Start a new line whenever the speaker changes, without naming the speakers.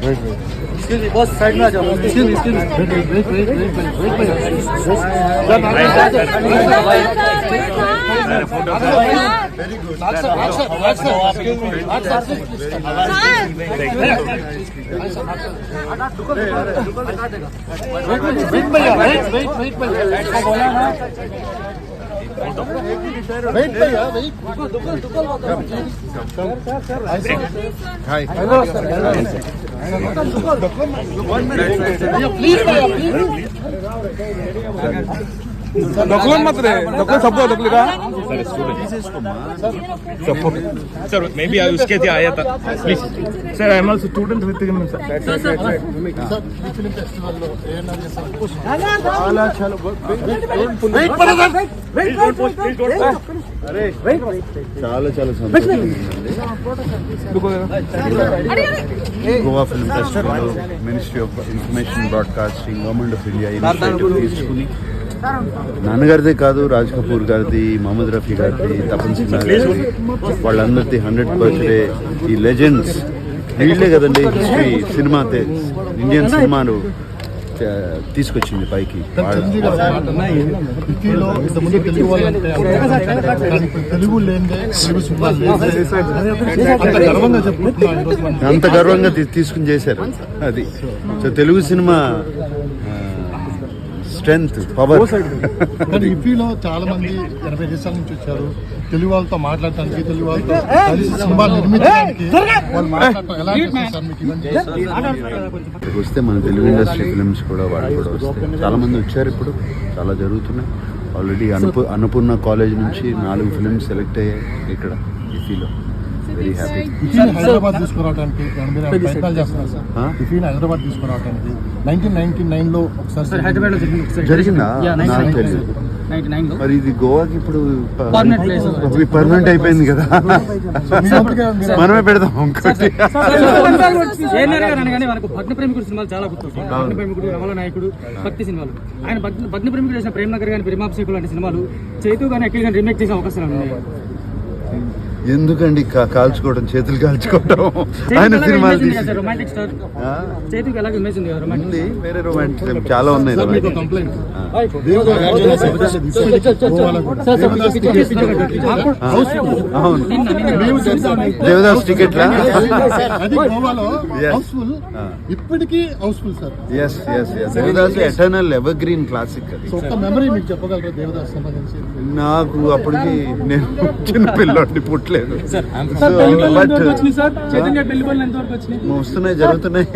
Excuse me, boss, side में आ जाओ. Excuse me. Very good. Answer. Excuse me. Wait, बोला ना. Wait, भैया, wait. Hi. Hello, sir. Please.
Document मत रे डॉक्यूमेंट सबको डॉक्यूमेंट का
सर मे बी उसके लिए आया था please sir I am also student with him sir
film festival లో ఏఎన్ఆర్ చేశారు
చాలా సంతోషం. Goa film festival ministry of information broadcasting government of India initiative తీసుకుని నాన్నగారిదే కాదు, రాజ్ కపూర్ గారిది, మహమ్మద్ రఫీ గారిది, తపన్ సిన్హా గారిది, వాళ్ళందరిది 100th బర్త్డే. ఈ లెజెండ్స్ వీళ్ళే కదండి హిస్టరీ సినిమా ఇండియన్ సినిమాను తీసుకొచ్చింది పైకి. అంత గర్వంగా తీసుకుని చేశారు అది. So Telugu cinema strength, power.
యూపీలో చాలా మంది 80 దేశాల నుంచి వచ్చారు తెలుగు వాళ్ళతో మాట్లాడటానికి, తెలుగు వాళ్ళతో కలిసి సినిమాలు నిర్మించడానికి.
వస్తే మన తెలుగు ఇండస్ట్రీ ఫిలిమ్స్ కూడా వాళ్ళు కూడా వస్తాయి. చాలా మంది వచ్చారు, ఇప్పుడు చాలా జరుగుతున్నాయి. ఆల్రెడీ అన్నపూర్ణ కాలేజ్ నుంచి 4 ఫిలిమ్స్ సెలెక్ట్ అయ్యాయి ఇక్కడ యూపీలో. Very happy.
హైదరాబాద్ తీసుకురావడానికి ప్రయత్నాలు చేస్తున్నారు సార్. హైదరాబాద్ తీసుకురావడానికి 1999లో ఒకసారి
జరిగిందా నాకు తెలియదు. మరి ఇది గోవాకి ఇప్పుడు పర్మనెంట్ అయిపోయింది కదా, మనమే పెడదాం ఇంకోటి.
భగ్న ప్రేమికుడు సినిమాలు చాలా గుర్తొస్తాయి. భగ్న ప్రేమికుడు, రమల నాయకుడు, భక్తి సినిమాలు. ఆయన భగ్న ప్రేమికుడు చేసిన ప్రేమ్ నగర్ కానీ, ప్రేమాభిషేకులు లాంటి సినిమాలు చైతూ కానీ అఖిల్ కానీ రీమేక్ చేసే అవకాశాలు ఉన్నాయి.
ఎందుకండి కాల్చుకోవడం, చేతులు కాల్చుకోవడం? ఆయన సినిమాలు
రొమాంటిక్ స్టార్ చైతూకి ఎలాగ ఇమేజ్ ఉంది కదా,
ఉంది. వేరే రొమాంటిక్ చాలా ఉన్నాయి. అవును, దేవదాస్ టికెట్లా
ఇప్పటికీ house full sir.
Yes Devdas eternal evergreen classic. అది
మెమరీ మీకు చెప్పగలరా దేవదాస్ సంబంధించి?
నాకు అప్పటికి నేను చిన్న పిల్లోడిని పుట్టలేదు. వస్తున్నాయి, జరుగుతున్నాయి.